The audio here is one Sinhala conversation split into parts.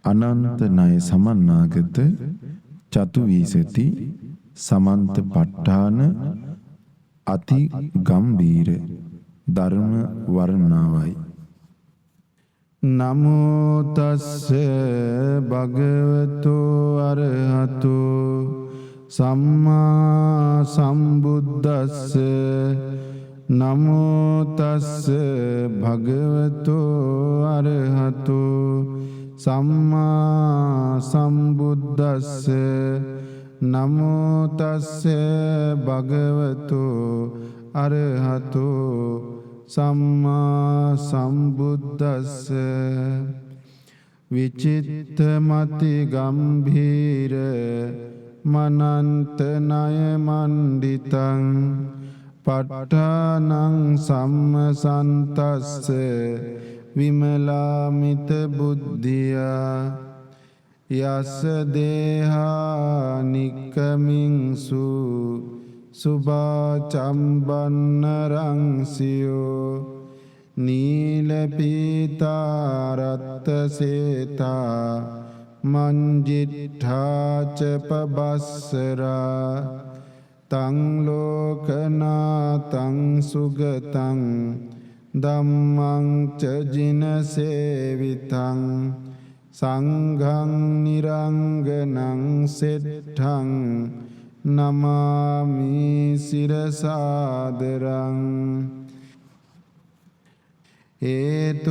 අනන්ත ණය සමන්නාගත චතු වීසති සමන්ත ප ဋ ාණ අති ගම්බීර ධර්ම වර්ණාවයි. නමෝ තස්ස භගවතු අරහතු සම්මා සම්බුද්දස්ස. නමෝ තස්ස භගවතු අරහතු සම්මා සම්බුද්දස්ස. නමෝ තස්ස භගවතු අරහතු සම්මා සම්බුද්දස්ස. විචිත්තමති ගම්භීර මනන්ත ණය මණ්ඩිතං ප ဋ ාණං සම්මසන්තස්ස විමලාමිත බුද්ධියා යස්ස දේහා නික්කමින්සු සුභා චම්බන්නරං සියෝ නීල පීතා රත්ත සේතා මංජිට්ඨා ච පබස්සරා තං ලෝකනාතං සුගතං ධම්මං ච ජින සේවිතං සංඝං නිරංගනං සෙට්ඨං නමාමි සිරසාදරං. හේතුප්පච්චයෝ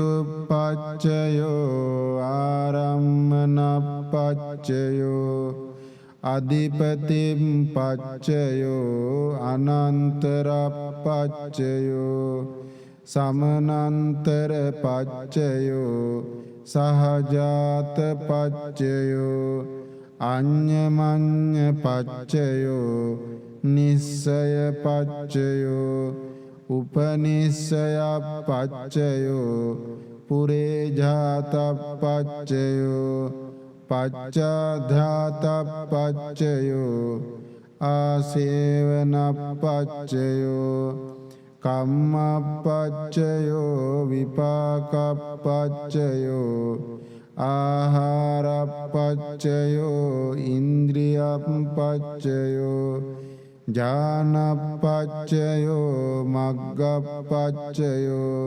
ආරම්මනප්පච්චයෝ අධිපතිප්පච්චයෝ අනන්තරප්පච්චයෝ සමනන්තර පච්චයෝ සහජාතපච්චයෝ අඤ්ඤමඤ්ඤ පච්චයෝ නිස්සය පච්චයෝ උපනිස්සය පච්චයෝ පුරේජාත පච්චයෝ පච්චාධාත පච්චයෝ ආසේවන පච්චයෝ කම්මප්පච්චයෝ විපාකප්පච්චයෝ ආහාරප්පච්චයෝ ඉන්ද්‍රියප්පච්චයෝ ඥානප්පච්චයෝ මග්ගප්පච්චයෝ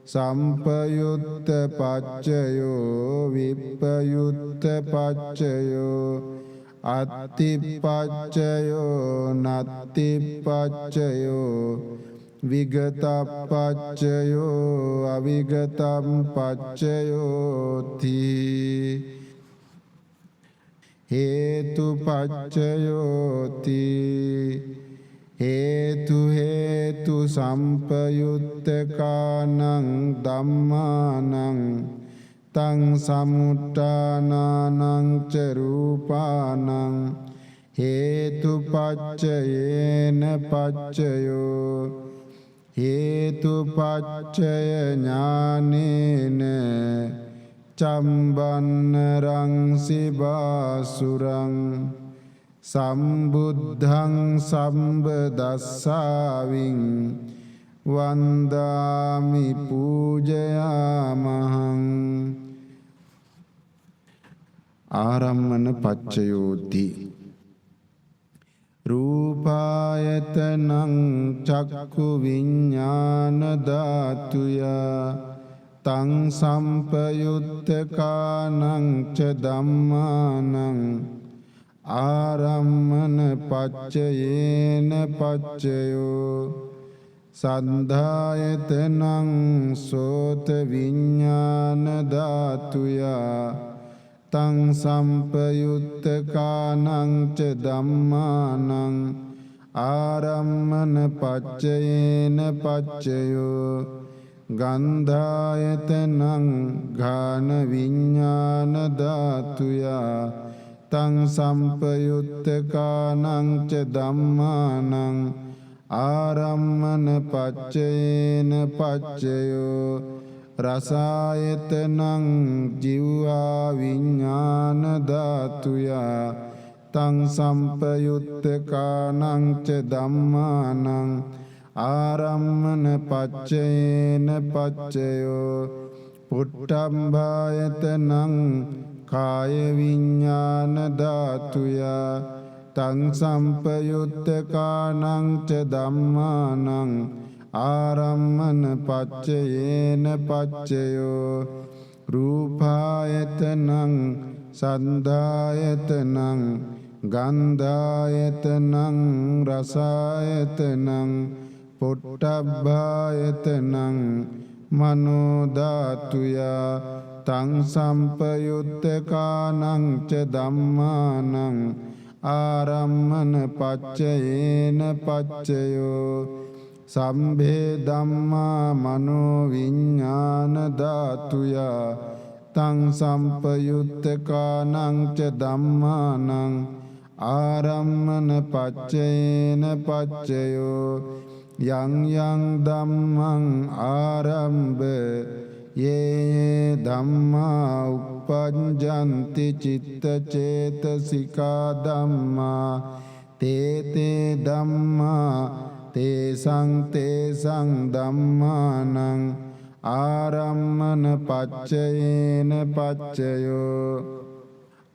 සම්පයුත්ත පච්චයෝ විප්පයුත්ත පච්චයෝ අත්තිපච්චයෝ නත්තිපච්චයෝ විගතප්පච්චයෝ අවිගතප්පච්චයෝති. හේතුපච්චයෝති. හේතු හේතු සම්පයුත්තකානං ධම්මානං තං සමුට්ඨානානං ච රූපානං හේතුපච්චයේන පච්චයෝ හේතුපච්චය ඥානේන චම්බන්නරං සිබාසුරං සම්බුද්ධං සම්බදස්සාවින් වන්දාමි පූජයාමහං. ආරම්මන පච්චයෝති. රූපායතනං චක්ඛු විඤ්ඤාණ ධාතුයා තං සම්පයුත්තකානං ච ධම්මානං ආරම්මන පච්චයේන පච්චයෝ සද්ධායතනං සෝත විඤ්ඤාණ ධාතුයා තං සම්පයුත්තකානං ච ධම්මානං ආරම්මන පච්චයේන පච්චයෝ ගන්ධායතනං ඝාන විඤ්ඤාණ ධාතුයා තං සම්පයුත්තකානං ච ධම්මානං ආරම්මන පච්චයේන පච්චයෝ රසායතනං ජීවා විඤ්ඤාණ ධාතුයා තං සම්පයුත්තකානං ච ධම්මානං ආරම්මන පච්චයේන පච්චයෝ පුට්ඨම්භායතනං කාය විඤ්ඤාණ ධාතුය තං සම්පයුත්තකානං ච ධම්මානං ආරම්මන පච්චයේන පච්චයෝ රූපායතනං සන්ධායතනං ගන්ධායතනං රසායතනං පොට්ටබ්බායතනං මනෝ ධාතුය තං සම්පයුත්තකානං ච ධම්මානං ආරම්මන පච්චයේන පච්චයෝ සම්භේ ධම්මා මනෝ විඤ්ඤාණ ධාතුය තං සම්පයුත්තකානං ච ධම්මානං ආරම්මන පච්චයේන පච්චයෝ යං යං ධම්මං ආරම්භ යේ ධම්මා uppajjanti චිත්ත චේතසිකා ධම්මා තේ ධම්මා තේසං ධම්මානං ආරම්මන පච්චයේන පච්චයෝ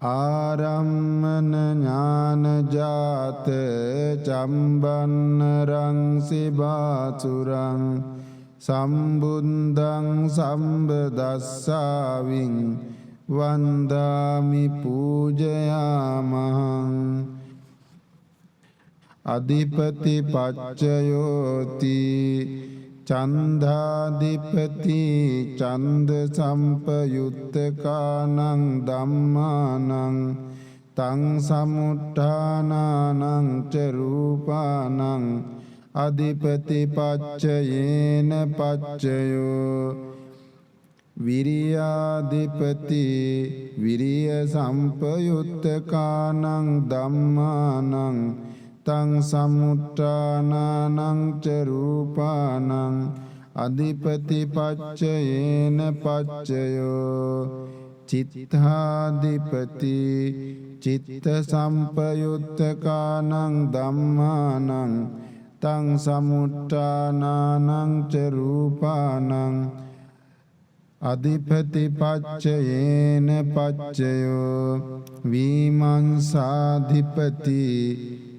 ආරම්මන ඥානජාත චම්බන්නරං සිබාසුරං සම්බුද්ධං සම්බදස්සාවින් වන්දාමි පූජයාමහං අධිපති පච්චයෝති චන්දාධිපති චන්ද සම්පයුත්තකානං ධම්මානං තං සමුත්ථානානං ච රූපානං අධිපති පච්චයේන පච්චයෝ විරියාධිපති විරිය සම්පයුත්තකානං ධම්මානං තං සමුත්ථානානං ච රූපානං අධිපති පච්චයේන පච්චයෝ චිත්තාධිපති චිත්ත සම්පයුත්තකානං ධම්මානං තං සමුත්ථානානං ච රූපානං අධිපති පච්චයේන පච්චයෝ විමංසාධිපති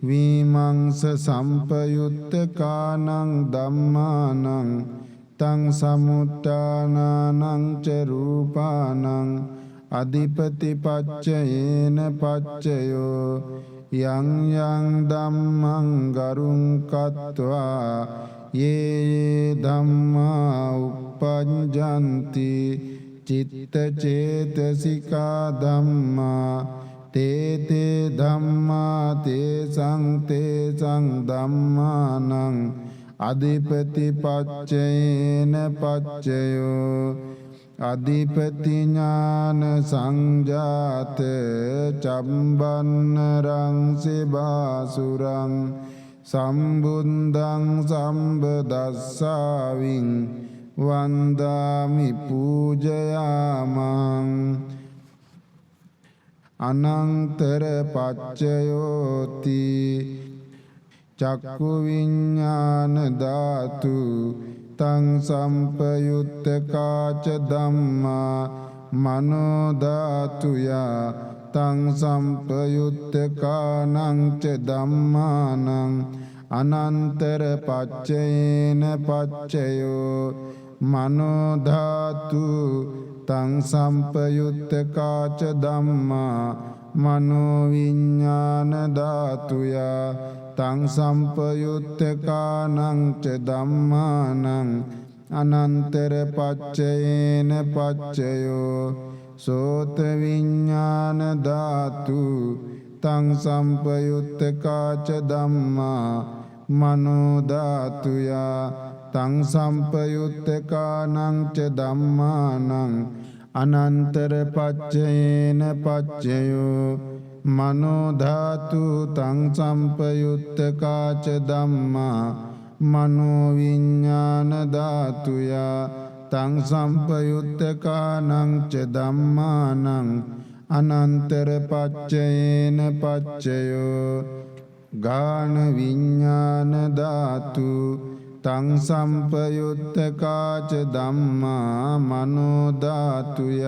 විමංස සම්පයුත්තකානං ධම්මානං තං සමුත්ථානානං ච රූපානං අධිපති පච්චයේන පච්චයෝ යං යං ධම්මං ගරුං කତ୍වා යේ ධම්මා uppajjanti චිත්ත චේතසිකා ධම්මා තේ ධම්මා තේසං ධම්මානං අධිපති පච්චයේන පච්චයෝ අධිපති ඥාන සංජාත චම්බන්නරං සිබාසුරං සම්බුද්ධං සම්බදස්සාවින් වන්දාමි පූජයාමං අනන්තර පච්චයෝති චක්කු විඤ්ඤාණ ධාතු තං සම්පයුත්තකාච ධම්මා මනෝ ධාතුය තං සම්පයුත්තකානං ච ධම්මානං අනන්තර පච්චයේන පච්චයෝ මනෝ ධාතු තං සම්පයුත්තකාච ධම්මා මනෝ විඤ්ඤාණ ධාතුය තං සම්පයුත්තකානං ච ධම්මානං අනන්තර පච්චයේන පච්චයෝ සෝත විඤ්ඤාණ ධාතු තං සම්පයුත්තකාච ධම්මා මනෝ ධාතුය තං සම්පයුත්තකානං ච ධම්මානං අනන්තර පච්චයේන පච්චයෝ මනෝ ධාතු තං සම්පයුත්තකාච ධම්මා මනෝ විඤ්ඤාණ ධාතුය තං සම්පයුත්තකානං ච ධම්මානං අනන්තර පච්චයේන පච්චයෝ ගාන විඤ්ඤාණ ධාතු තං සම්පයුත්තකාච ධම්මා මනෝ ධාතුය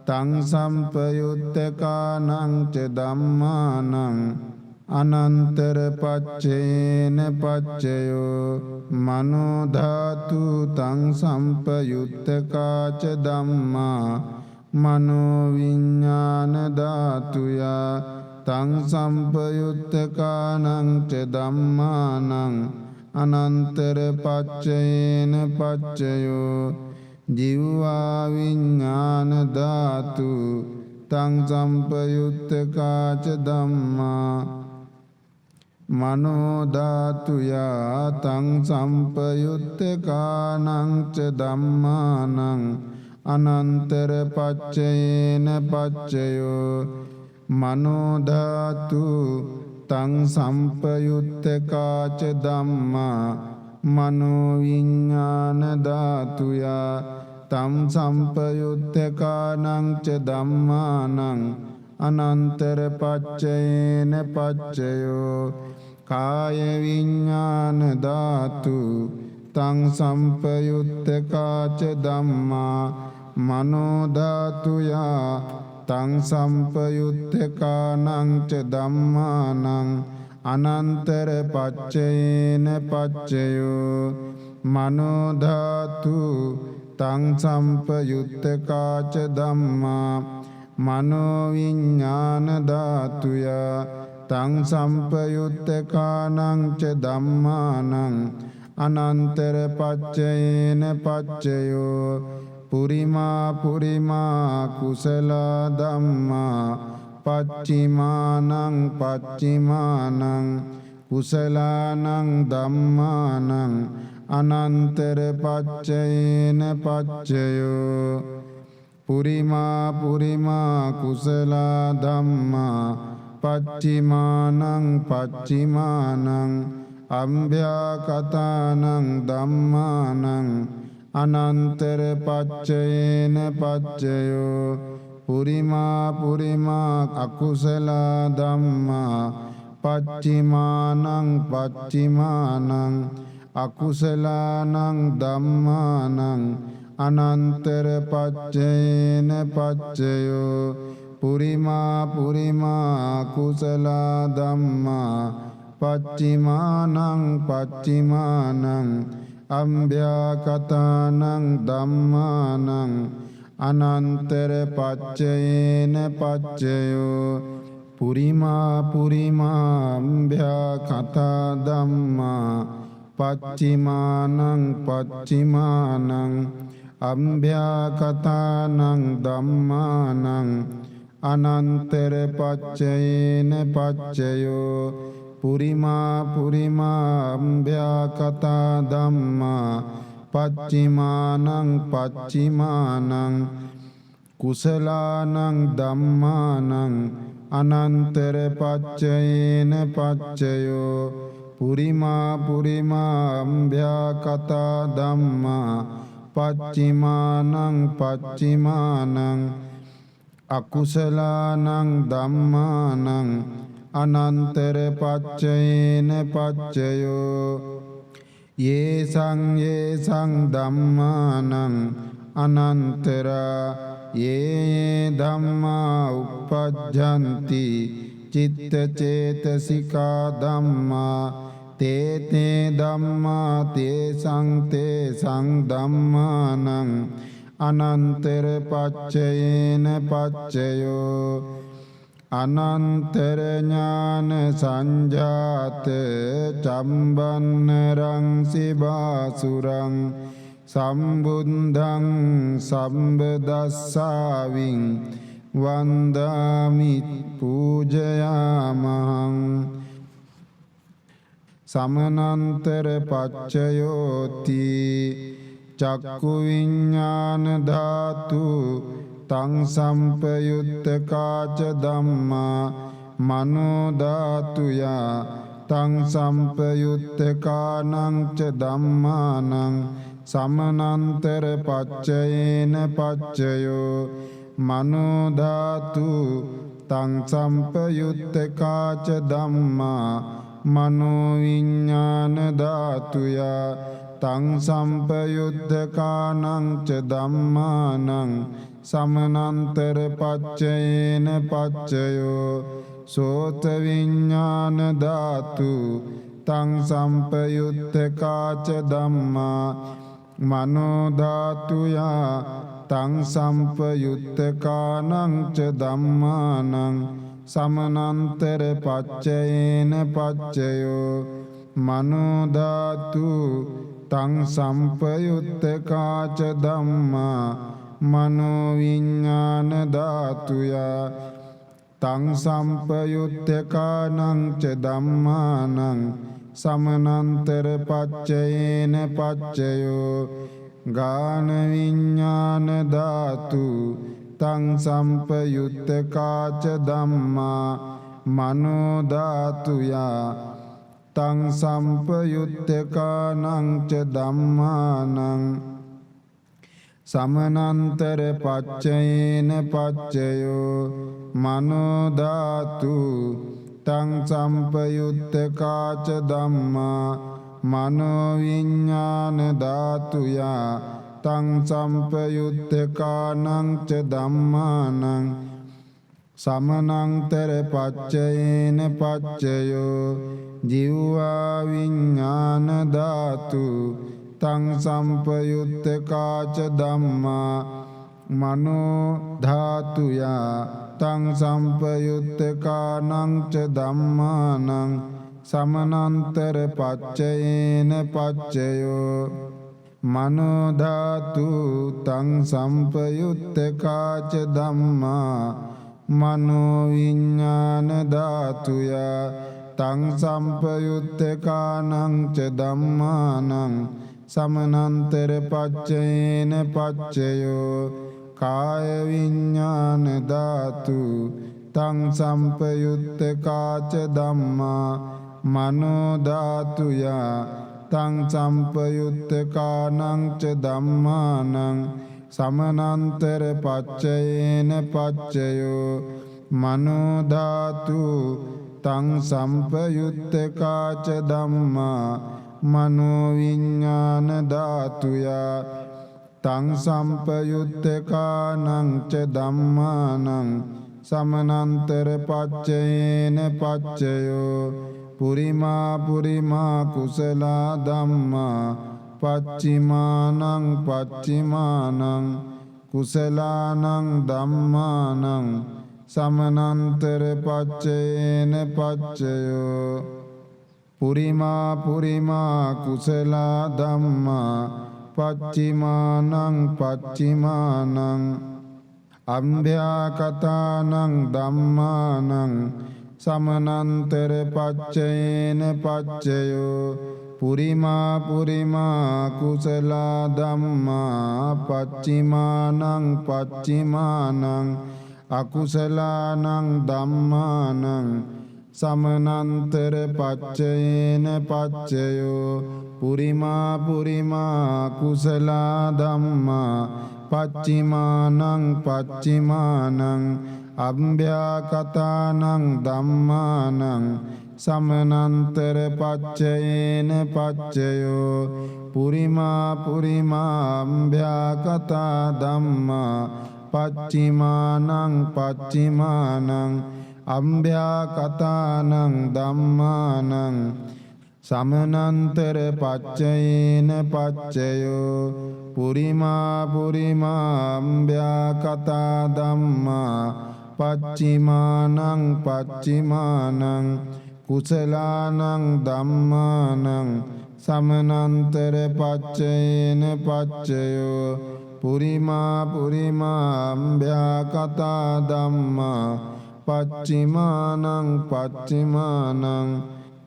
තං සම්පයුත්තකානං ච ධම්මානං අනන්තර පච්චේන පච්චයෝ මනෝ ධාතු තං සම්පයුත්තකා ච ධම්මා මනෝ විඥාන ධාතුයා තං සම්පයුත්තකානං ච ධම්මානං අනන්තර පච්චේන පච්චයෝ ජීවා විඥාන ධාතු තං සම්පයුත්තකා ච ධම්මා මනෝ ධාතුයා තං සම්පයුත්තකානං ච ධම්මානං අනන්තර පච්චේන පච්චයෝ මනෝ ධාතු තං සම්පයුත්තකා ච ධම්මා මනෝ විඥාන ධාතුයා තං සම්පයුත්තකානං ච ධම්මානං අනන්තර පච්චේන පච්චයෝ කාය විඥාන ධාතු තං සම්පයුත්තකා ච ධම්මා මනෝ ධාතුයා තං සම්පයුත්තකානං ච ධම්මානං අනන්තර පච්චේන පච්චයෝ මනෝ ධාතු තං සම්පයුත්තකා ච ධම්මා මනෝ විඥාන ධාතුයා තං සම්පයුත්තකානං ච ධම්මානං අනන්තර පච්චේන පච්චයෝ පුරිමා පුරිමා කුසල ධම්මා පච්චිමානං පච්චිමානං කුසලානං ධම්මානං අනන්තර පච්චේන පච්චයෝ පුරිමා පුරිමා කුසල ධම්මා පච්චිමානං පච්චිමානං අම්භ්‍යාකතානං ධම්මානං අනන්තර පච්චේන පච්චයෝ පුරිමා පුරිමා අකුසල ධම්මා පච්චිමානං පච්චිමානං අකුසලානං ධම්මානං අනන්තර පච්චේන පච්චයෝ පුරිමා පුරිමා කුසල ධම්මා පච්චිමානං පච්චිමානං අම්භ්‍යාකතානං ධම්මානං අනන්තර පච්චේන පච්චයෝ පුරිමා පුරිමා අම්භ්‍යාකතා ධම්මා පච්චිමානං පච්චිමානං අම්භ්‍යාකතානං ධම්මානං අනන්තර පච්චේන පච්චයෝ පුරිමා පුරිමා අම්භ්‍යාකතා ධම්මා පච්චිමානං පච්චිමානං කුසලානං ධම්මානං අනන්තර පච්චේන පච්චයෝ පුරිමා පුරිමා අම්භ්‍යාකතා ධම්මා පච්චිමානං පච්චිමානං අකුසලානං ධම්මානං අනන්තර පච්චේන පච්චයෝ යේසං ධම්මානං අනන්තරා යේ ධම්මා uppajjanti චිත්ත චේතසිකා ධම්මා තේ ධම්මා තේසං ධම්මානං අනන්තර පච්චේන පච්චයෝ අනන්තර ඥාන සංජාත චම්බන්නරං සිබාසුරං සම්බුද්ධං සම්බදස්සාවින් වන්දාමි පූජයාමහං සමනන්තර පච්චයෝති චක්කු විඥාන ධාතු තං සම්පයුත්තකා ච ධම්මා මනෝ ධාතුයා තං සම්පයුත්තකානං ච ධම්මානං සමනන්තර පච්චයේන පච්චයෝ මනෝ ධාතු තං සම්පයුත්තකා ච ධම්මා මනෝ විඥාන ධාතුයා තං සම්පයුත්තකානං ච ධම්මානං සමනන්තර පච්චයේන පච්චයෝ සෝත විඤ්ඤාණ ධාතු තං සම්පයුත්තකාච ධම්මා මනෝ ධාතුයා තං සම්පයුත්තකානං ච ධම්මානං සමනන්තර පච්චයේන පච්චයෝ මනෝ ධාතු තං සම්පයුත්තකාච ධම්මා මනෝ විඤ්ඤාණ ධාතුයා තං සම්පයුත්තකානං ච ධම්මානං සමනන්තර පච්චයේන පච්චයෝ ගාන විඤ්ඤාණ ධාතු තං සම්පයුත්තකාච ධම්මා මනෝ ධාතුයා තං සම්පයුත්තකානං ච ධම්මානං සමනන්තර පච්චයේන පච්චයෝ මනෝ ධාතු තං සම්පයුත්තකාච ධම්මා මනෝ විඤ්ඤාණ ධාතුයා තං සම්පයුත්තකානං ච ධම්මානං සමනන්තර පච්චයේන පච්චයෝ ජීවා විඤ්ඤාණ ධාතු තං සම්පයුත්තකාච ධම්මා මනෝ ධාතුයා තං සම්පයුත්තකානං ච ධම්මානං සමනන්තර පච්චයේන පච්චයෝ මනෝ ධාතු තං සම්පයුත්තකාච ධම්මා මනෝ විඤ්ඤාණ ධාතුයා තං සම්පයුත්තකානං ච ධම්මානං සමනන්තර පච්චයේන පච්චයෝ කාය විඤ්ඤාණ ධාතු තං සම්පයුත්තකාච ධම්මා මනෝ ධාතුයා තං සම්පයුත්තකානං ච ධම්මානං සමනන්තර පච්චයේන පච්චයෝ මනෝ ධාතු තං සම්පයුත්තකාච ධම්මා මනෝ විඤ්ඤාණ ධාතුයා තං සම්පයුත්තකානං ච ධම්මානං සමනන්තර පච්චයේන පච්චයෝ පුරිමා පුරිමා කුසල ධම්මා පච්චිමානං පච්චිමානං කුසලානං ධම්මානං සමනන්තර පච්චයේන පච්චයෝ පුරිමා පුරිමා කුසල ධම්මා පච්චිමානං පච්චිමානං අම්භ්‍යාකතානං ධම්මානං සමනන්තර පච්චයේන පච්චයෝ පුරිමා පුරිමා කුසල ධම්මා පච්චිමානං පච්චිමානං අකුසලානං ධම්මානං සමනන්තර පච්චයේන පච්චයෝ පුරිමා පුරිමා කුසල ධම්මා පච්චිමානං පච්චිමානං අම්භ්‍යාකතානං ධම්මානං සමනන්තර පච්චයේන පච්චයෝ පුරිමා පුරිමා අම්භ්‍යාකතා ධම්මා පච්චිමානං පච්චිමානං අම්භ්‍යාකතානං ධම්මානං සමනන්තර පච්චයේන පච්චයෝ පුරිමා පුරිමා අම්භ්‍යාකතා ධම්මා පච්චිමානං පච්චිමානං කුසලානං ධම්මානං සමනන්තර පච්චයේන පච්චයෝ පුරිමා පුරිමා අම්භ්‍යාකතා ධම්මා පච්චිමානං පච්චිමානං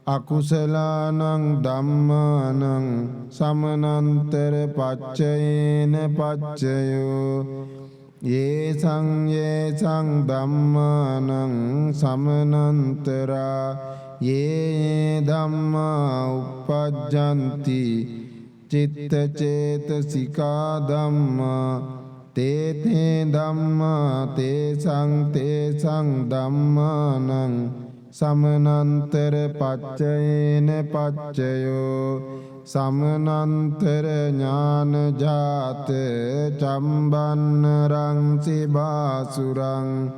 අකුසලානං ධම්මානං සමනන්තර පච්චයේන පච්චයෝ යේසං යේසං ධම්මානං සමනන්තරා යේ ධම්මා uppajjanti චිත්ත චේතසිකා ධම්මා තේ තේ ධම්මා තේසං තේසං ධම්මානං සමනන්තර පච්චයේන පච්චයෝ සමනන්තර ඥාන ජාත චම්බන්න රංසි බාසුරං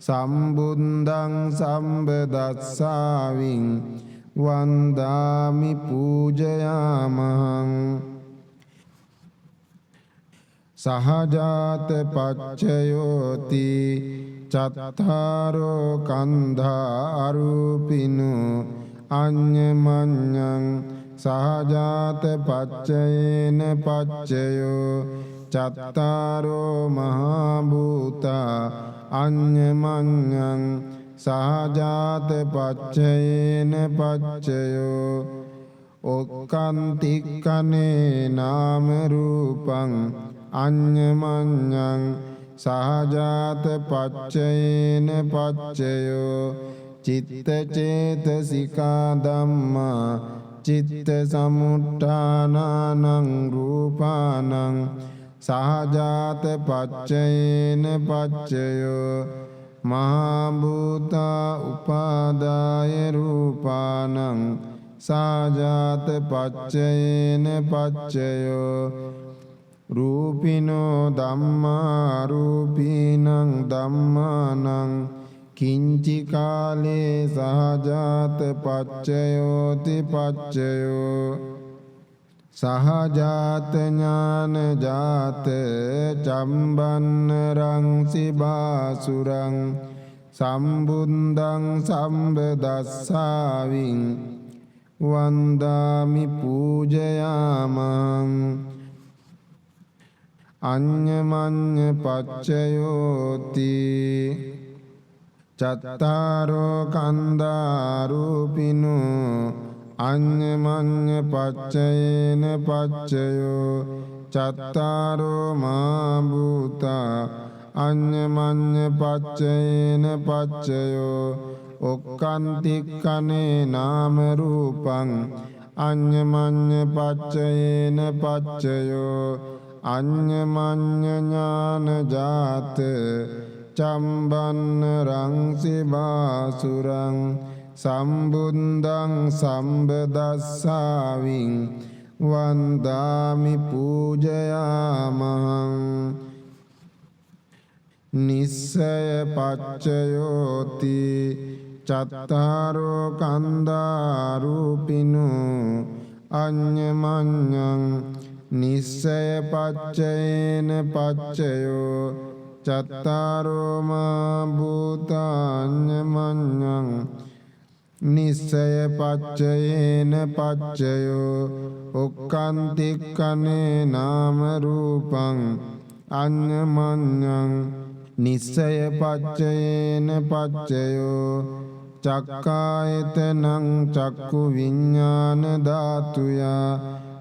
සම්බුද්ධං සම්බදස්සාවින් වන්දාමි පූජයාමහං සහජාත පච්චයෝති චත්තාරෝ කන්ධා අරූපිනු අඤ්ඤමඤ්ඤං සහජාත පච්චයේන පච්චයෝ චත්තාරෝ මහා භූතා අඤ්ඤමඤ්ඤං සහජාත පච්චයේන පච්චයෝ ඔක්칸තික්ඛනේ නාම රූපං අඤ්ඤමඤ්ඤං සහජාත පච්චයේන පච්චයෝ චිත්ත චේතසිකා ධම්මා චිත්ත සමුට්ඨානං රූපානං සහජාත පච්චයේන පච්චයෝ මහා භූතා උපාදාය රූපානං සහජාත පච්චයේන පච්චයෝ රූපිනෝ ධම්මා රූපීනං ධම්මානං කිංචි කාලේ සහජාත පච්චයෝති පච්චයෝ සහජාත ඥාන ජාත චම්බන්න රංසි බාසුරං සම්බුද්ධං සම්බදස්සාවින් වන්දාමි පූජයාමං අඤ්ඤමඤ්ඤ පච්චයෝති චත්තාරෝ කන්ධා රූපිනු අඤ්ඤමඤ්ඤ පච්චයේන පච්චයෝ චත්තාරෝ මා භූතා අඤ්ඤමඤ්ඤ පච්චයේන පච්චයෝ ඔක්칸තික්ඛනේ නාම රූපං අඤ්ඤමඤ්ඤ පච්චයේන පච්චයෝ අඤ්ඤමඤ්ඤ ඥාන ජාත චම්බන්න රංසි බාසුරං සම්බුද්ධං සම්බදස්සාවින් වන්දාමි පූජයාමහං නිස්සය පච්චයෝති චත්තාරෝ කන්ධා රූපිනු අඤ්ඤමඤ්ඤං නිස්සය පච්චයේන පච්චයෝ චත්තාරෝ මා භූතාඤ්ඤමඤ්ඤං නිස්සය පච්චයේන පච්චයෝ ඔක්칸තික්ඛනේ නාම රූපං අඤ්ඤමඤ්ඤං නිස්සය පච්චයේන පච්චයෝ චක්ඛායතනං චක්ඛු විඤ්ඤාණ ධාතුයා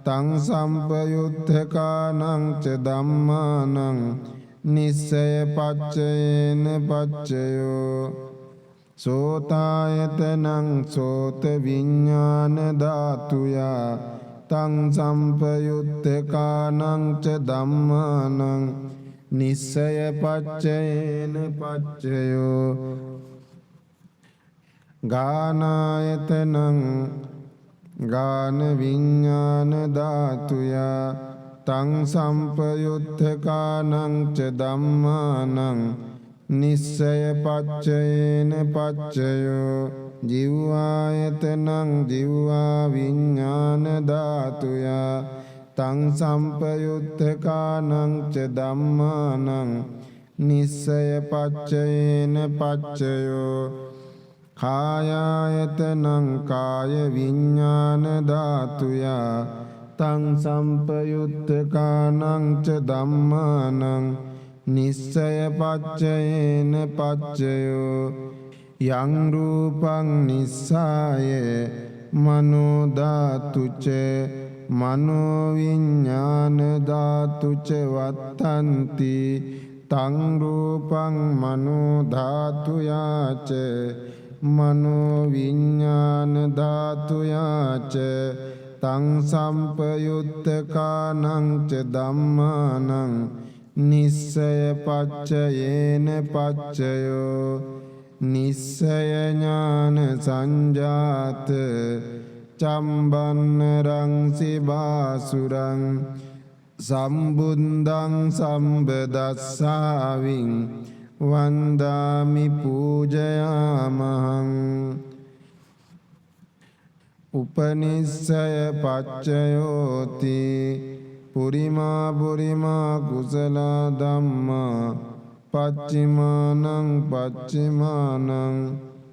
තං සම්පයුත්තකානං ච ධම්මානං නිස්සය පච්චයේන පච්චයෝ සෝතායතනං සෝත විඤ්ඤාණ ධාතුයා තං සම්පයුත්තකානං ච ධම්මානං නිස්සය පච්චයේන පච්චයෝ ගානායතනං ගාන විඤ්ඤාණ ධාතුයා තං සම්පයුත්තකානං ච ධම්මානං නිස්සය පච්චයේන පච්චයෝ ජීවායතනං ජීවා විඤ්ඤාණ ධාතුයා තං සම්පයුත්තකානං ච ධම්මානං නිස්සය පච්චයේන පච්චයෝ කායායතනං කාය විඤ්ඤාණ ධාතුයා තං සම්පයුත්තකානං ච ධම්මානං නිස්සය පච්චයේන පච්චයෝ යං රූපං නිස්සාය මනෝ ධාතුච මනෝ විඤ්ඤාණ ධාතුච වත්තන්ති තං රූපං මනෝ ධාතුයාච මනෝ විඤ්ඤාණ ධාතුයාච තං සම්පයුත්තකානං ච ධම්මානං නිස්සය පච්චයේන පච්චයෝ නිස්සය ඥාන සංජාත චම්බන්නරං සිවාසුරං සම්බුද්ධං සම්බදස්සාවින් වන්දාමි පූජයාමහං උපනිස්සය පච්චයෝති පුරිමා පුරිමා කුසල ධම්මා පච්චිමානං පච්චිමානං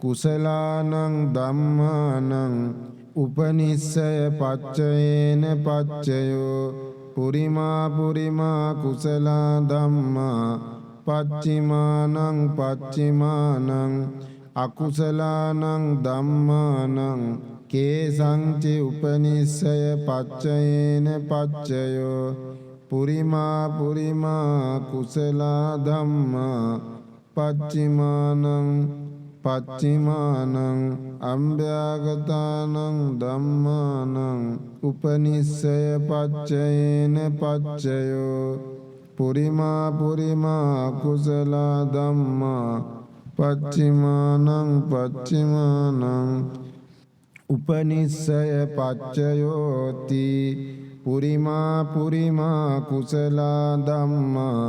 කුසලානං ධම්මානං උපනිස්සය පච්චයේන පච්චයෝ පුරිමා පුරිමා කුසල ධම්මා පච්චිමානං පච්චිමානං අකුසලානං ධම්මානං කේසංචි උපනිස්සය පච්චයේන පච්චයෝ පුරිමා පුරිමා කුසල ධම්මා පච්චිමානං පච්චිමානං අම්භ්‍යාගතානං ධම්මානං උපනිස්සය පච්චයේන පච්චයෝ පුරිමා පුරිමා කුසල ධම්මා පච්චිමානං පච්චිමානං උපනිස්සය පච්චයෝති පුරිමා පුරිමා කුසල ධම්මා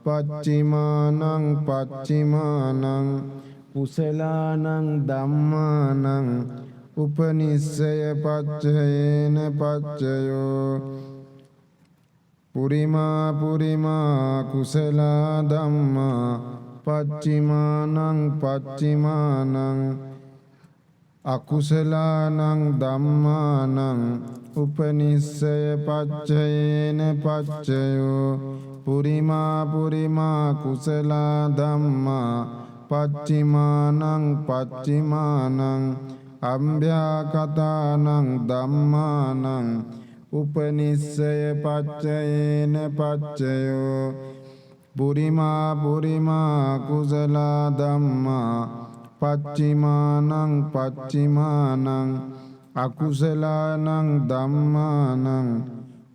පච්චිමානං පච්චිමානං කුසලානං ධම්මානං උපනිස්සය පච්චයේන පච්චයෝ පුරිමා පුරිමා කුසල ධම්මා පච්චිමානං පච්චිමානං අකුසලානං ධම්මානං උපනිස්සය පච්චයේන පච්චයෝ පුරිමා පුරිමා කුසල ධම්මා පච්චිමානං පච්චිමානං අම්භ්‍යාකතානං ධම්මානං උපනිස්සය පච්චයේන පච්චයෝ පුරිමා පුරිමා කුසල ධම්මා පච්චිමානං පච්චිමානං අකුසලානං ධම්මානං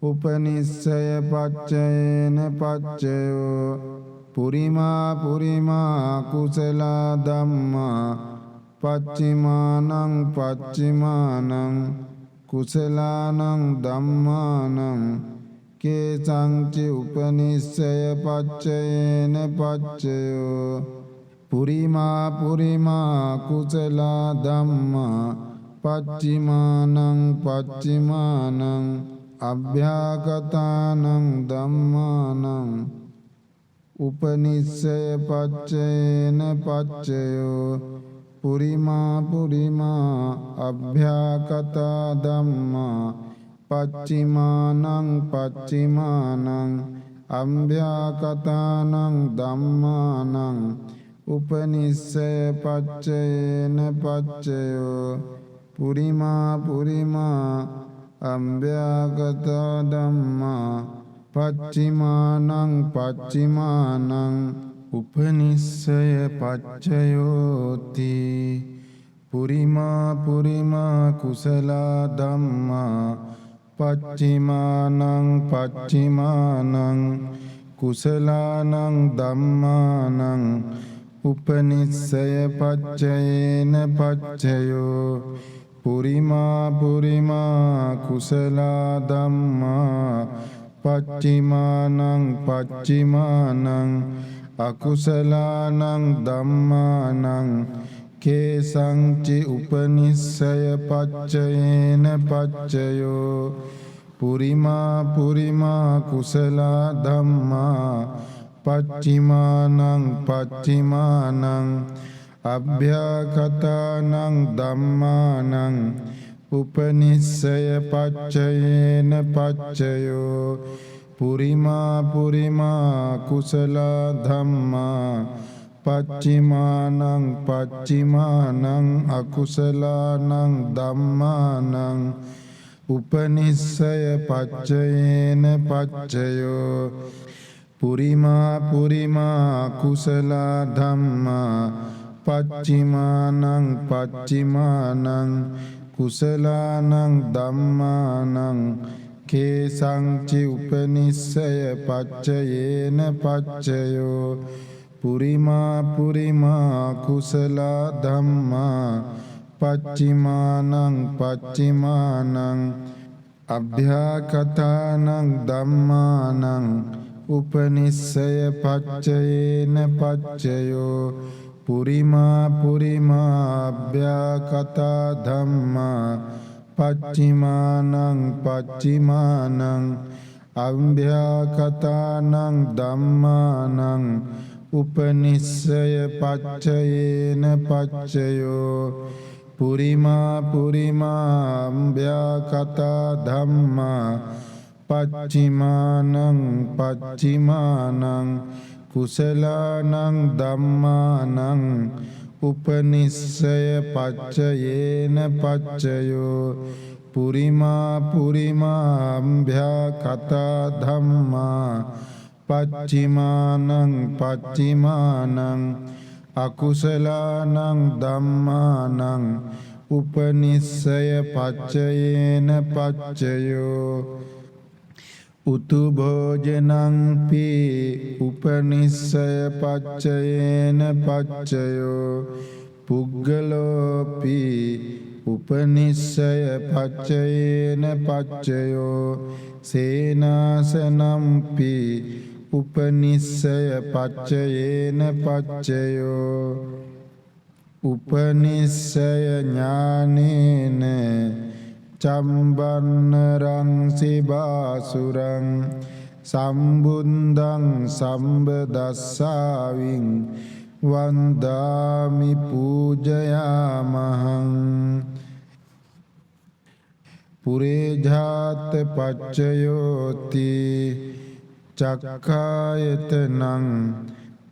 උපනිස්සය පච්චයේන පච්චයෝ පුරිමා පුරිමා කුසල ධම්මා පච්චිමානං පච්චිමානං කුසලානං ධම්මානං කේසංචි උපනිස්සය පච්චයේන පච්චයෝ පුරිමා පුරිමා කුසල ධම්මා පච්චිමානං පච්චිමානං අභ්‍යාගතානං ධම්මානං උපනිස්සය පච්චයේන පච්චයෝ පුරිමා පුරිමා අභ්‍යාගත ධම්මා පච්චිමානං පච්චිමානං අභ්‍යාගතානං ධම්මානං උපනිස්සය පච්චයේන පච්චයෝ පුරිමා පුරිමා අභ්‍යාගත ධම්මා පච්චිමානං පච්චිමානං උපනිස්සය පච්චයෝති පුරිමා පුරිමා කුසල ධම්මා පච්චිමානං පච්චිමානං කුසලානං ධම්මානං උපනිස්සය පච්චයේන පච්චයෝ පුරිමා පුරිමා කුසල ධම්මා පච්චිමානං පච්චිමානං අකුසලානං ධම්මානං කේසංචි උපනිස්සය පච්චයේන පච්චයෝ පුරිමා පුරිමා කුසල ධම්මා පච්චිමානං පච්චිමානං අභ්‍යාගතානං ධම්මානං උපනිස්සය පච්චයේන පච්චයෝ පුරිමා පුරිමා කුසල ධම්මා පච්චිමානං පච්චිමානං අකුසලානං ධම්මානං උපනිස්සය පච්චයේන පච්චයෝ පුරිමා පුරිමා කුසල ධම්මා පච්චිමානං පච්චිමානං කුසලානං ධම්මානං කේසංචි උපනිස්සය පච්චයේන පච්චයෝ පුරිමා පුරිමා කුසල ධම්මා පච්චිමානං පච්චිමානං අභ්‍යාකතානං ධම්මානං උපනිස්සය පච්චයේන පච්චයෝ පුරිමා පුරිමා අභ්‍යාකතා ධම්මා පච්චිමානං පච්චිමානං අභ්‍යාකතානං ධම්මානං උපනිස්සය පච්චයේන පච්චයෝ පුරිමා පුරිමා අභ්‍යාකතා ධම්මා පච්චිමානං පච්චිමානං කුසලානං ධම්මානං උපනිස්සය පච්චයේන පච්චයෝ පුරිමා පුරිමා අභ්‍යාකතා ධම්මා පච්චිමානං පච්චිමානං අකුසලානං ධම්මානං උපනිස්සය පච්චයේන පච්චයෝ උතු භෝජනං පී උපනිස්සය පච්චයේන පච්චයෝ පුග්ගලෝපි උපනිස්සය පච්චයේන පච්චයෝ සේනාසනම්පි උපනිස්සය පච්චයේන පච්චයෝ උපනිස්සය ඥානේන චම්බන්නරං සිබාසුරං සම්බුද්ධං සම්බදස්සාවින් වන්දාමි පූජයාමහං පුරේජාත පච්චයෝති චක්ඛායතනං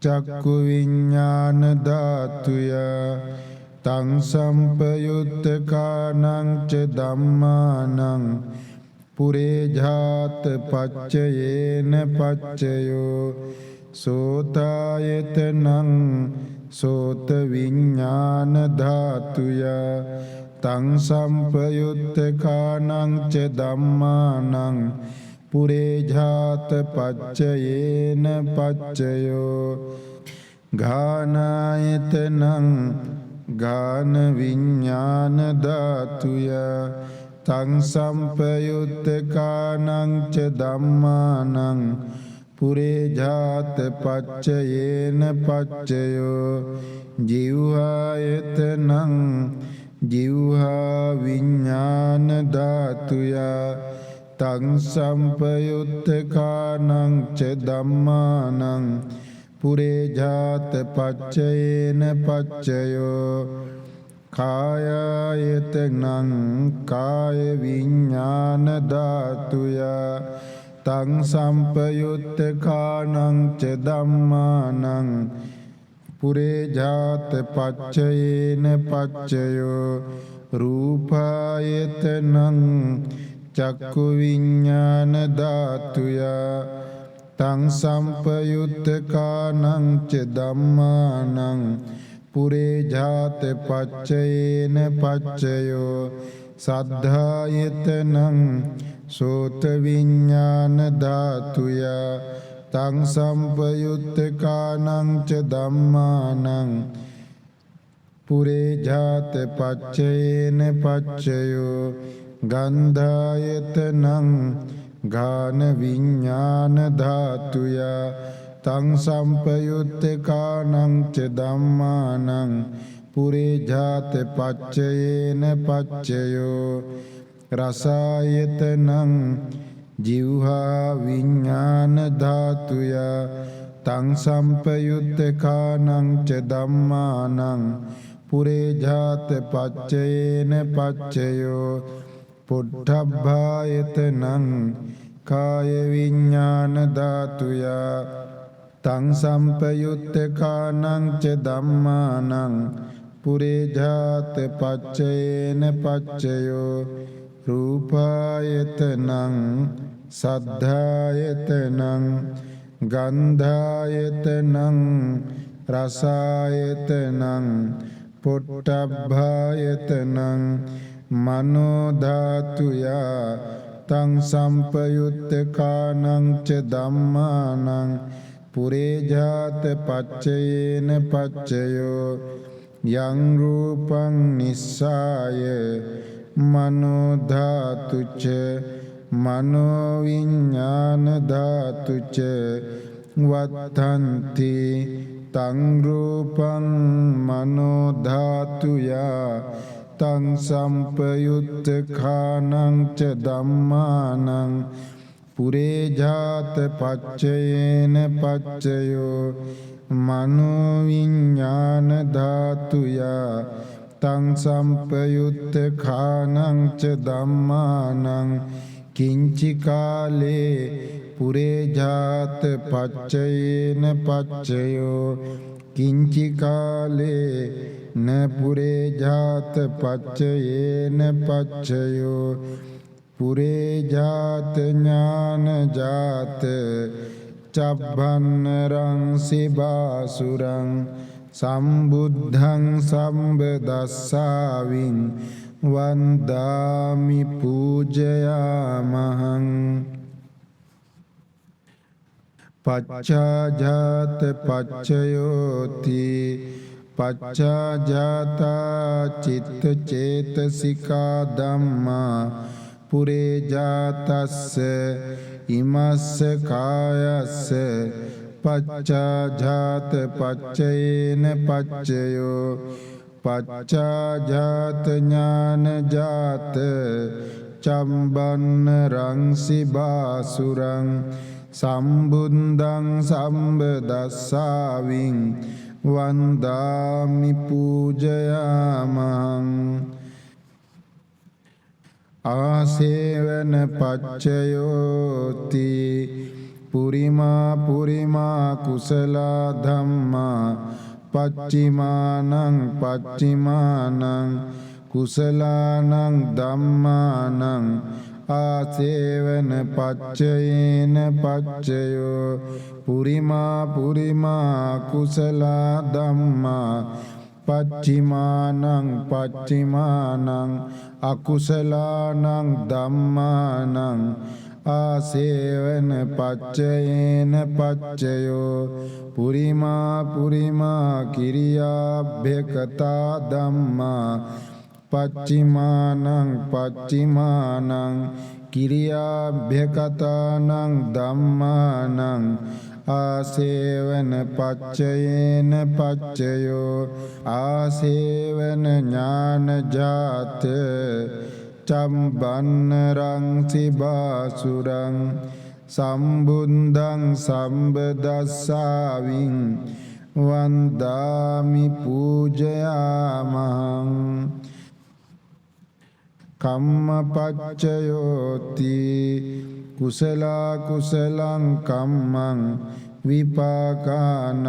චක්කු විඤ්ඤාණ ධාතුය තං සම්පයුත්තකානං ච ධම්මානං පුරේජාත පච්චයේන පච්චයෝ සෝතායතනං සෝත විඤ්ඤාණ ධාතුය තං සම්පයුත්තකානං ච ධම්මානං පුරේජාත පච්චයේන පච්චයෝ ඝානායතනං ඝාන විඤ්ඤාණ ධාතුය තං සම්පයුත්තකානං ච ධම්මානං පුරේජාත පච්චයේන පච්චයෝ ජීවායතනං ජීවා විඤ්ඤාණ ධාතුය තං සම්පයුත්තකානං ච ධම්මානං පුරේජාත පච්චයේන පච්චයෝ කායායතනං කාය විඤ්ඤාණ ධාතුය තං සම්පයුත්තකානං ච ධම්මානං පුරේජාත පච්චයේන පච්චයෝ රූපායතනං චක්කු විඤ්ඤාණ ධාතුය තං සම්පයුත්තකානං ච ධම්මානං පුරේජාත පච්චයේන පච්චයෝ සද්ධායතනං සෝත විඤ්ඤාණ ධාතුය තං සම්පයුත්තකානං ච ධම්මානං පුරේජාත පච්චයේන පච්චයෝ ගන්ධායතනං ඝාන විඤ්ඤාණ ධාතුය තං සම්පයුත්තකානං ච ධම්මානං පුරේජාත පච්චයේන පච්චයෝ රසායතනං ජීවහා විඤ්ඤාණ ධාතුය තං සම්පයුත්තකානං ච ධම්මානං පුරේජාත පච්චයේන පච්චයෝ පොට්ඨබ්බායතනං කාය විඤ්ඤාණ ධාතුය තං සම්පයුත්තකානං ච ධම්මානං පුරේජාත පච්චයේන පච්චයෝ රූපායතනං සද්ධායතනං ගන්ධායතනං රසායතනං පොට්ටබ්බායතනං මනෝ ධාතුය තං සම්පයුත්තකානං ච ධම්මානං පුරේජාත පච්චයේන පච්චයෝ යං රූපං නිස්සාය මනෝ ධාතුච මනෝ විඥාන ධාතුච වත්තන්ති තං රූපං මනෝ ධාතුයා තං සම්පයුත්තඛානං ච ධම්මානං පුරේජාත පච්චයේන පච්චයෝ මනෝ විඥාන ධාතුයා තං සම්පයුත්තඛානං ච ධම්මානං කිංචි කාලේ පුරේජාත පච්චයේන පච්චයෝ කිංචි කාලේ න පුරේජාත පච්චයේන පච්චයෝ පුරේජාත ඥාන ජාත චබ්බන්නරං සිබාසුරං සම්බුද්ධං සම්බදස්සාවින් වන්දාමි පූජයාමහං පච්චාජාත පච්චයෝති පච්චාජාතා චිත්ත චේතසිකා ධම්මා පුරේජාතස්ස ඉමස්ස කායස්ස පච්චාජාත පච්චයේන පච්චයෝ පච්චාජාත ඥාන ජාත චම්බන්න රංසි බාසුරං සම්බුද්ධං සම්බදස්සාවින් වන්දාමි පූජයාමං ආසේවන පච්චයෝති පුරිමා පුරිමා කුසලා ධම්මා පච්චිමානං පච්චිමානං කුසලානං ධම්මානං ආසේවන පච්චයේන පච්චයෝ පුරිමා පුරිමා කුසලා ධම්මා පච්චිමානං පච්චිමානං අකුසලානං ධම්මානං ආසේවන පච්චයේන පච්චයෝ පුරිමා පුරිමා කිරියාභ්‍යකතා ධම්මා පච්චිමානං පච්චිමානං කිරියාභ්‍යකතානං ධම්මානං ආසේවන පච්චයේන පච්චයෝ ආසේවන ඥාන ජාත චම්බන්න රංසි බාසුරං සම්බුද්ධං සම්බදස්සාවින් වන්දාමි පූජයාමහං කම්මපච්චයෝති කුසලා කුසලං කම්මං විපාකානං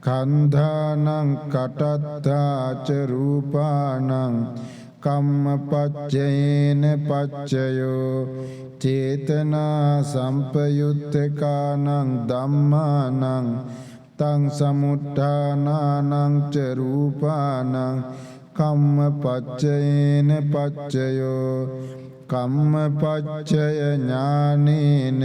කන්ධානං කටත්තාච රූපානං කම්මපච්චයේන පච්චයෝ චේතනා සම්පයුත්තකානං ධම්මානං තං සමුට්ඨානානං ච රූපානං කම්මපච්චයේන පච්චයෝ කම්මපච්චය ඥානේන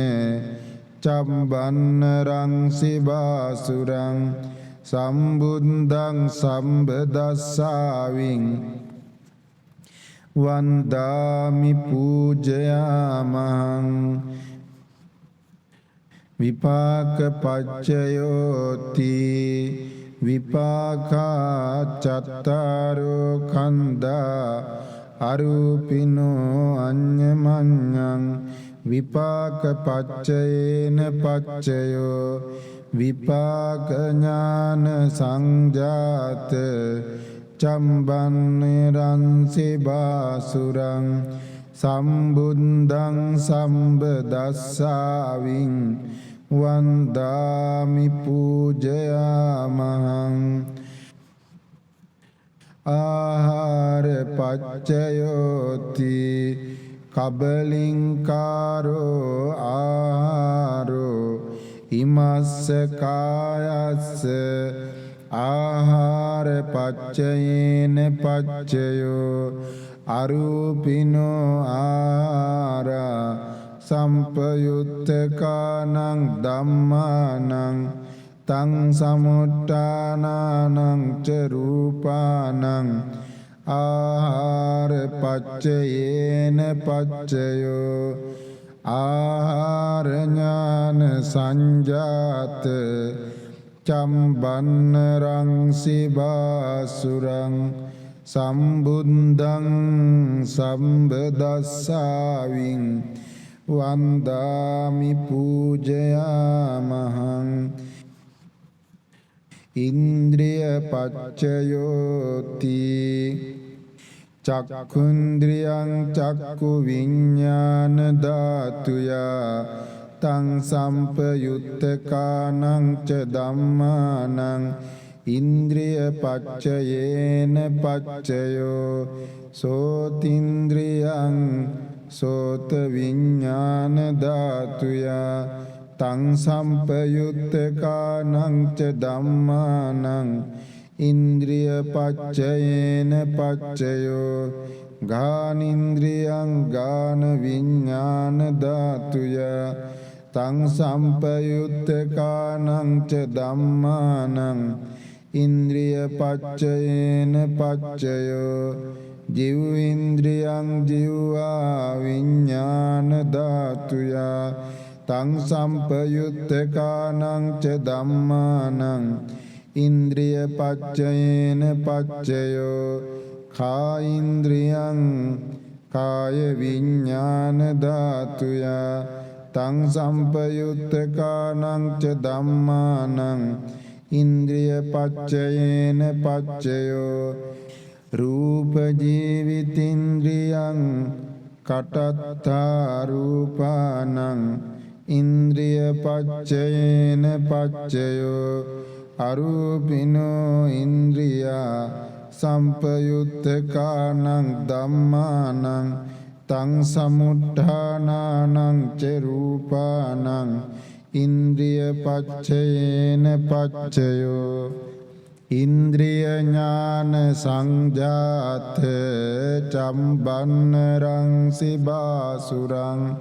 චම්බන්න රංසි බාසුරං සම්බුද්ධං සම්බදස්සාවින් වන්දාමි පූජයාමං විපාක පච්චයෝති විපාකා චත්තාරෝ කන්දා අරූපිනෝ අඤ්ඤමඤ්ඤං විපාක පච්චයේන පච්චයෝ විපාක ඥාන සංජාත චම්බන්නරංසි බාසුරං සම්බුද්ධං සම්බදස්සාවින් වන්දාමි පූජයාමහං ආහාර පච්චයෝති කබලින්කාරෝ ආහාරෝ ඉමස්ස කායස්ස ආහාර පච්චයේන පච්චයෝ අරූපිනෝ ආහාරා සම්පයුත්තකානං ධම්මානං තං සමුට්ඨානානං ච රූපානං ආහාර පච්චයේන පච්චයෝ ආහාර ඥාන සංජාත චම්බන්න රංසි බාසුරං සම්බුද්ධං සම්බදස්සාවින් වන්දාමි පූජයාමහං ඉන්ද්‍රිය පච්චයෝති චක්ඛුන්ද්‍රියං චක්ඛු විඤ්ඤාණ ධාතුයා තං සම්පයුත්තකානං ච ධම්මානං ඉන්ද්‍රිය පච්චයේන පච්චයෝ සෝතින්ද්‍රියං සෝත විඤ්ඤාණ ධාතුයා තං සම්පයුත්තකානං ච ධම්මානං ඉන්ද්‍රිය පච්චයේන පච්චයෝ ගානින්ද්‍රියං ගාන විඤ්ඤාණ ධාතුයා තං සම්පයුත්තකානං ච ධම්මානං ඉන්ද්‍රිය පච්චයේන පච්චයෝ ජීවේන්ද්‍රියං ජීවා විඤ්ඤාණ ධාතුයා තං සම්පයුත්තකානං ච ධම්මානං ඉන්ද්‍රිය පච්චයේන පච්චයෝ කායින්ද්‍රියං කාය විඤ්ඤාණ ධාතුයා තං සම්පයුත්තකානං ච ධම්මානං ඉන්ද්‍රිය පච්චයේන පච්චයෝ රූප ජීවිතින්ද්‍රියං කටත්තා රූපානං ඉන්ද්‍රිය පච්චයේන පච්චයෝ අරූපිනෝ ඉන්ද්‍රියා සම්පයුත්තකානං ධම්මානං තං සමුට්ඨානානං ච රූපානං ඉන්ද්‍රිය පච්චයේන පච්චයෝ ඉන්ද්‍රිය ඥාන සංජාත චම්බන්න රංසි බාසුරං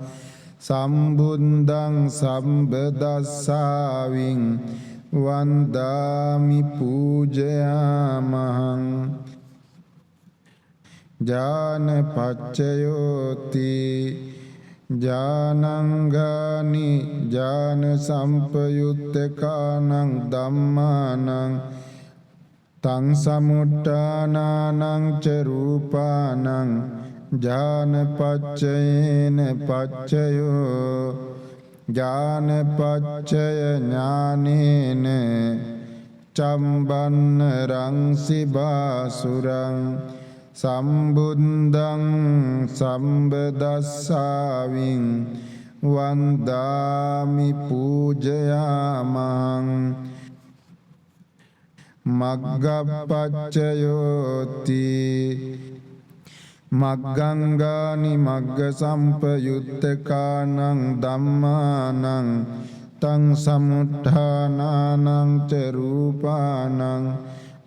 සම්බුද්ධං සම්බදස්සාවින් වන්දාමි පූජයාමහං ඥාන පච්චයෝති ඥානංගානි ඥාන සම්පයුත්තකානං ධම්මානං තං සමුට්ඨානානං ච රූපානං ඥාන පච්චයේන පච්චයෝ ඥාන පච්චය ඥානේන චම්බන්න රංසි බාසුරං සම්බුද්ධං සම්බදස්සාවින් වන්දාමි පූජයාමං මග්ගපච්චයෝති මග්ගංගානි මග්ග සම්පයුත්තකානං ධම්මානං තං සමුට්ඨානානං ච රූපානං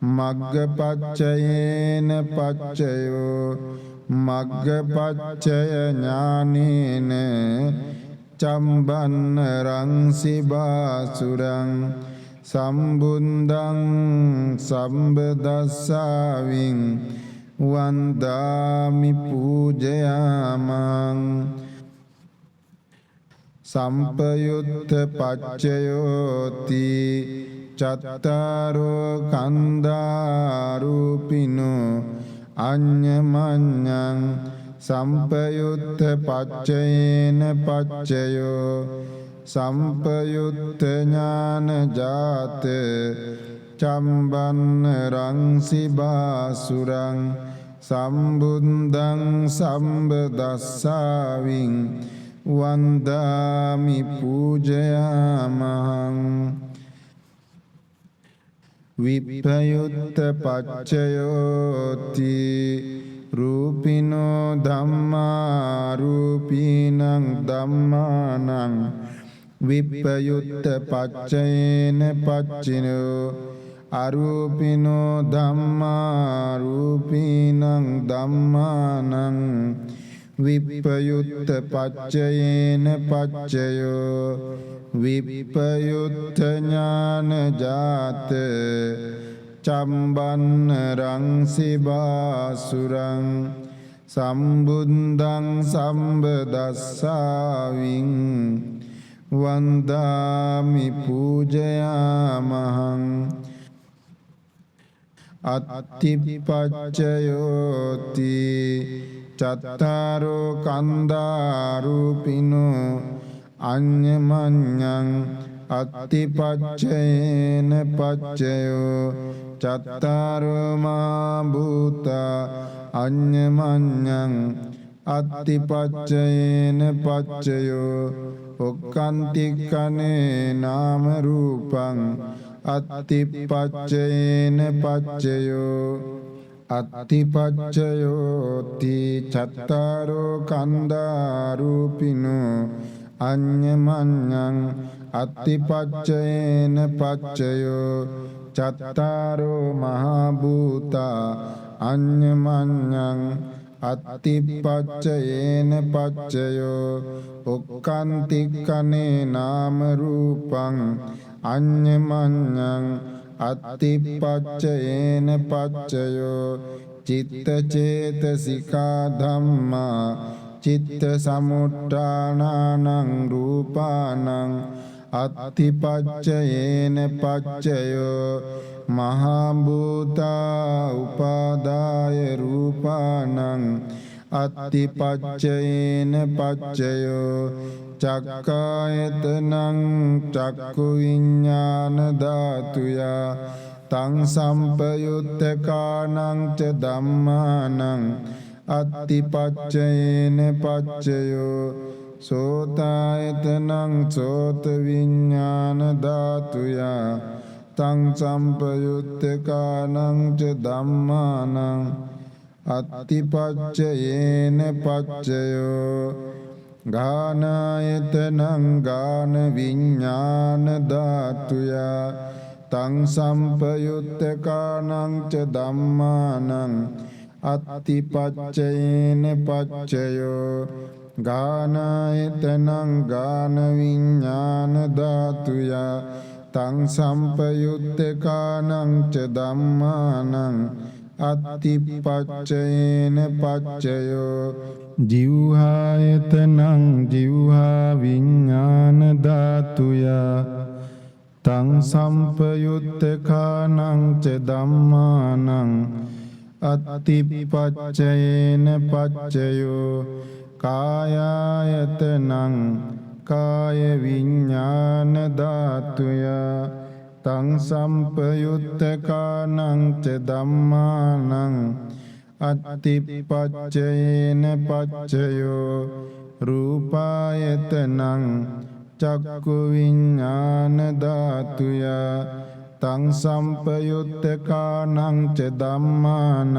මග්ගපච්චයේන පච්චයෝ මග්ගපච්චය ඥානේන චම්බන්න රංසි බාසුරං සම්බුද්ධං සම්බදස්සාවින් වන්දාමි පූජයාමං සම්පයුත්ත පච්චයෝති චත්තාරෝ කන්දාරූපිනෝ අඤ්ඤමඤ්ඤං සම්පයුත්ත පච්චයේන පච්චයෝ සම්පයුත්ත ඥාන ජාත චම්බන්න රංසි බාසුරං සම්බුද්ධං සම්බදස්සාවින් වන්දාමි පූජයාමහං විප්පයුත්ත පච්චයෝති රූපිනෝ ධම්මා රූපීනං ධම්මානං විප්පයුත්ත පච්චයේන පච්චිනෝ අරූපිනෝ ධම්මා රූපීනං ධම්මානං විප්පයුත්ත පච්චයේන පච්චයෝ විප්පයුත්ත ඥාන ජාත චම්බන්න රංසිබාසුරං සම්බුද්ධං සම්බදස්සාවින් වන්දාමි පූජයාමහං අත්තිපච්චයෝති චත්තාරෝ කන්දාරූපිනෝ අඤ්ඤමඤ්ඤං අත්තිපච්චයේන පච්චයෝ චත්තාරෝ මා භූතා අඤ්ඤමඤ්ඤං අත්තිපච්චයේන පච්චයෝ ඔක්칸තික්ඛනේ නාම රූපං අත්තිපච්චයේන පච්චයෝ අත්තිපච්චයෝති චත්තාරෝ කන්දාරූපිනෝ අඤ්ඤමඤ්ඤං අත්තිපච්චයේන පච්චයෝ චත්තාරෝ මහා භූතා අඤ්ඤමඤ්ඤං අත්තිපච්චයේන පච්චයෝ ඔක්칸තික්ඛනේ නාම රූපං අඤ්ඤමඤ්ඤං අත්තිපච්චයේන පච්චයෝ චිත්ත චේතසිකා ධම්මා චිත්ත සමුට්ඨානානං රූපානං අත්තිපච්චයේන පච්චයෝ මහා භූතා උපාදාය රූපානං අත්තිපච්චයේන පච්චයෝ චක්ඛායතනං චක්ඛු විඤ්ඤාණ ධාතුයා තං සම්පයුත්තකානං ච ධම්මානං අත්තිපච්චයේන පච්චයෝ සෝතායතනං සෝත විඤ්ඤාණ ධාතුයා තං සම්පයුත්තකානං ච ධම්මානං අත්තිපච්චයේන පච්චයෝ ගානායතනං ගාන විඤ්ඤාණ ධාතුයා තං සම්පයුත්තකානං ච ධම්මානං අත්තිපච්චයේන පච්චයෝ ගානායතනං ගාන විඤ්ඤාණ ධාතුයා තං සම්පයුත්තකානං ච ධම්මානං අත්තිපච්චයේන පච්චයෝ ජීවහායතනං ජීවහා විඤ්ඤාණ ධාතුයා තං සම්පයුත්තකානං ච ධම්මානං අත්තිපච්චයේන පච්චයෝ කායායතනං කාය විඤ්ඤාණ ධාතුයා තං සම්පයුත්තකානං ච ධම්මානං අත්තිපච්චයේන පච්චයෝ රූපායතනං චක්ඛු විඤ්ඤාණ ධාතුයා තං සම්පයුත්තකානං ච ධම්මානං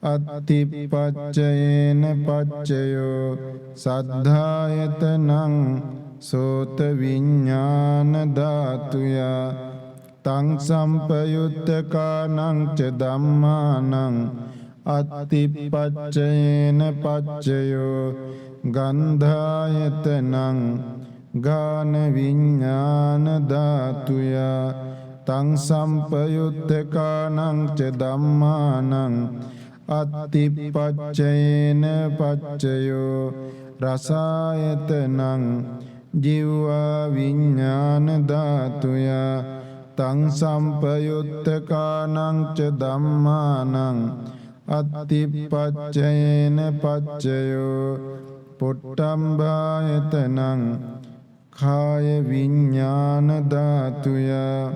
අත්තිපච්චයේන පච්චයෝ සද්ධායතනං සෝත විඤ්ඤාණ ධාතුයා තං සම්පයුත්තකානං ච ධම්මානං අත්තිපච්චයේන පච්චයෝ ගන්ධායතනං ගාන විඤ්ඤාණ ධාතුයා තං සම්පයුත්තකානං ච ධම්මානං අත්තිපච්චයේන පච්චයෝ රසායතනං ජීවා විඤ්ඤාණ ධාතුයා තං සම්පයුත්තකානං ච ධම්මානං අත්තිපච්චයේන පච්චයෝ පොට්ටම්බායතනං කාය විඤ්ඤාණ ධාතුයා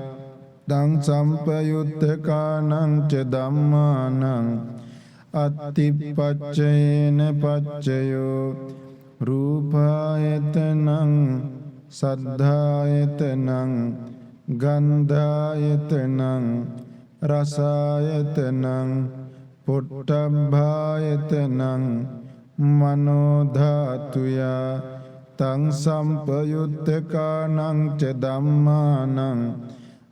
තං සම්පයුත්තකානං ච ධම්මානං අත්තිපච්චයේන පච්චයෝ රූපායතනං සද්ධායතනං ගන්ධායතනං රසායතනං පොට්ටම්භායතනං මනෝ ධාතුයා තං සම්පයුත්තකානං ච ධම්මානං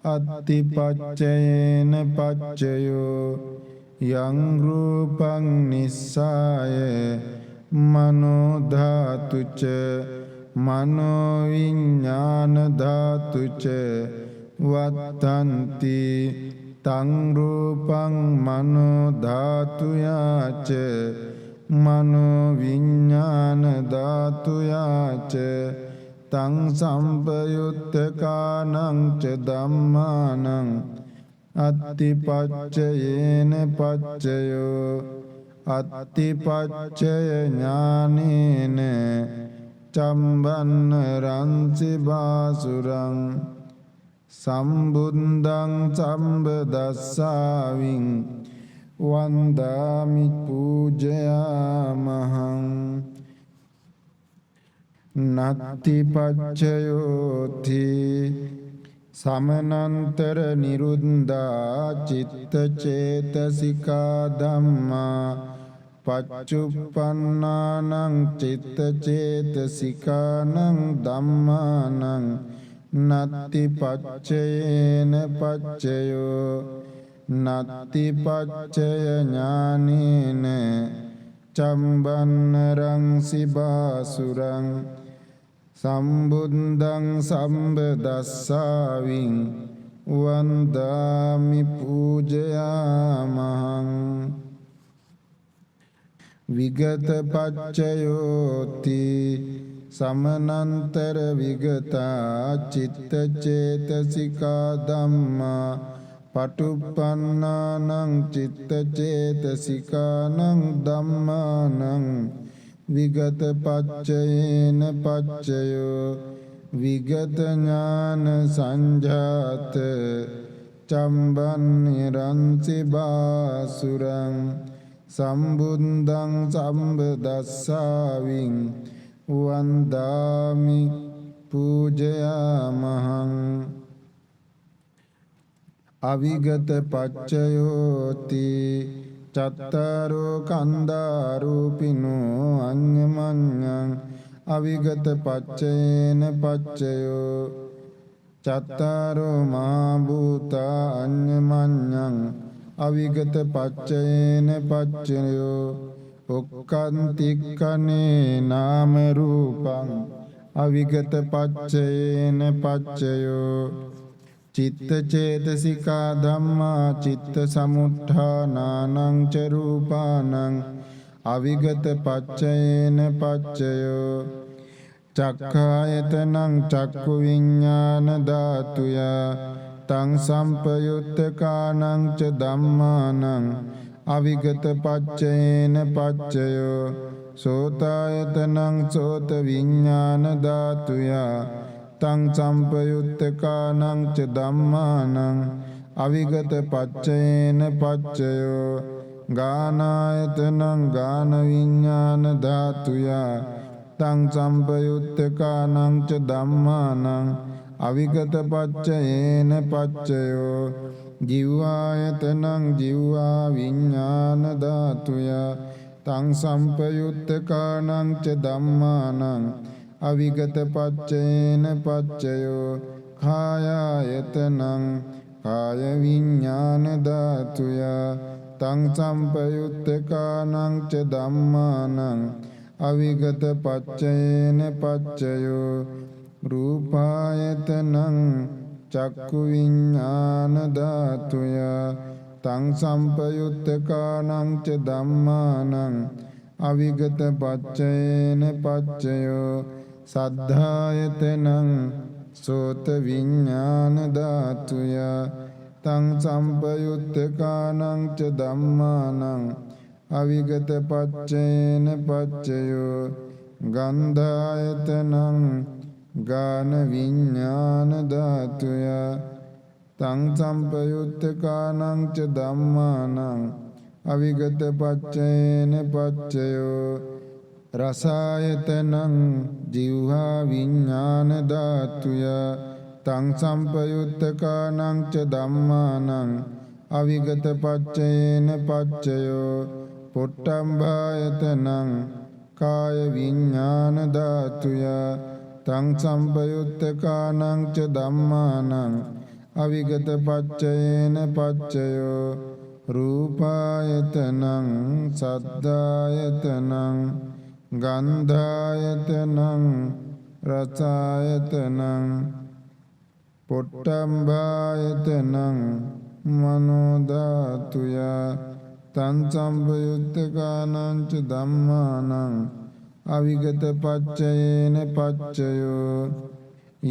අත්තිපච්චයේන පච්චයෝ යං රූපං නිස්සාය මනෝ ධාතුච මනෝ විඥාන ධාතුච වත්තන්ති තං රූපං මනෝ ධාතුයාච මනෝ විඥාන ධාතුයාච තං සම්පයුත්තකානං ච ධම්මානං අත්තිපච්චයේන පච්චයෝ අත්තිපච්චය ඥානේන චම්බන්න රංසි බාසුරං සම්බුද්ධං සම්බදස්සාවින් වන්දාමි පූජයාමහං නත්ති පච්චයෝති සමනන්තර නිරුද්ධා චිත්ත චේතසිකා ධම්මා පච්චුප්පන්නානං චිත්ත චේතසිකානං ධම්මානං නත්ති පච්චයේන පච්චයෝ නත්ති පච්චය ඥානේන චම්බන්නරං සිබාසුරං සම්බුද්ධං සම්බදස්සාවින් වන්දාමි පූජයාමහං විගත පච්චයෝති සමනන්තර විගතා චිත්ත චේතසිකා ධම්මා පටුප්පන්නානං චිත්ත චේතසිකානං ධම්මානං විගත පච්චයේන පච්චයෝ විගත ඥාන සංජාත චම්බන්නිරන්සි බාසුරං සම්බුද්ධං සම්බදස්සාවින් වන්දාමි පූජයාමහං අවිගත පච්චයෝති චත්තාරෝ කන්දාරූපිනෝ අඤ්ඤමඤ්ඤං අවිගත පච්චයේන පච්චයෝ චත්තාරෝ මහා භූතා අඤ්ඤමඤ්ඤං අවිගත පච්චයේන පච්චයෝ ඔක්칸තික්කනේ නාම රූපං අවිගත පච්චයේන පච්චයෝ චිත්ත චේතසිකා ධම්මා චිත්ත සමුත්ථානානං ච රූපානං අවිගත පච්චයේන පච්චයෝ චක්ඛායතනං චක්ඛු විඤ්ඤාණ ධාතුය තං සම්පයුත්තකානං ච ධම්මානං අවිගත පච්චයේන පච්චයෝ සෝතායතනං සෝත විඤ්ඤාණ ධාතුය තං සම්පයුත්තකානං ච ධම්මානං අවිගත පච්චයේන පච්චයෝ ගානායතනං ගාන විඤ්ඤාණ ධාතුය තං සම්පයුත්තකානං ච ධම්මානං අවිගත පච්චයේන පච්චයෝ ජීවායතනං ජීවා විඤ්ඤාණ ධාතුය තං සම්පයුත්තකානං ච ධම්මානං අවිගත පච්චයේන පච්චයෝ කායායතනං කාය විඤ්ඤාණ ධාතුය තං සම්පයුත්තකානං ච ධම්මානං අවිගත පච්චයේන පච්චයෝ රූපායතනං චක්ඛු විඤ්ඤාණ ධාතුය තං සම්පයුත්තකානං ච ධම්මානං අවිගත පච්චයේන පච්චයෝ සද්ධායතනං සෝත විඤ්ඤාණ ධාතුය තං සම්පයුත්තකානං ච ධම්මානං අවිගත පච්චයේන පච්චයෝ ගන්ධායතනං ගාන විඤ්ඤාණ ධාතුය තං සම්පයුත්තකානං ච ධම්මානං අවිගත පච්චයේන පච්චයෝ රසායතනං ජීවහා විඤ්ඤාණ ධාතුය තං සම්පයුත්තකානං ච ධම්මානං අවිගත පච්චයේන පච්චයෝ පොට්ටම්භායතනං කාය විඤ්ඤාණ ධාතුය තං සම්පයුත්තකානං ච ධම්මානං අවිගත පච්චයේන පච්චයෝ රූපායතනං සද්ධායතනං ගන්ධායතනං රසායතනං පොට්ටම්බායතනං මනෝ ධාතුය තං සම්පයුත්තකානං ච ධම්මානං අවිගත පච්චයේන පච්චයෝ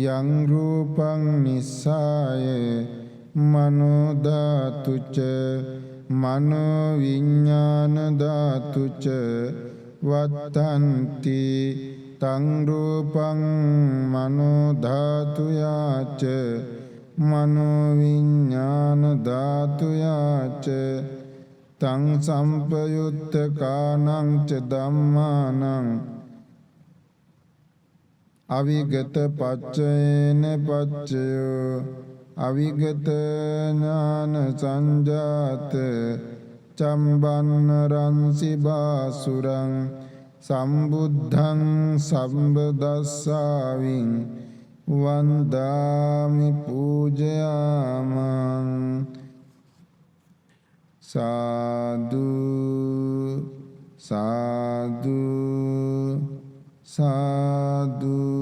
යං රූපං නිස්සාය මනෝ ධාතුච මනෝ විඥාන ධාතුච වත්තන්ති තං රූපං මනෝ ධාතුයාච මනෝ විඥාන ධාතුයාච තං සම්පයුත්තකානං ච ධම්මානං අවිගත පච්චයේන පච්චයෝ අවිගත ඥාන සංජාත චම්බන්න රන්සි බාසුරං සම්බුද්ධං සම්බදස්සාවින් වන්දාමි පූජයාමං සාදු සාදු සාදු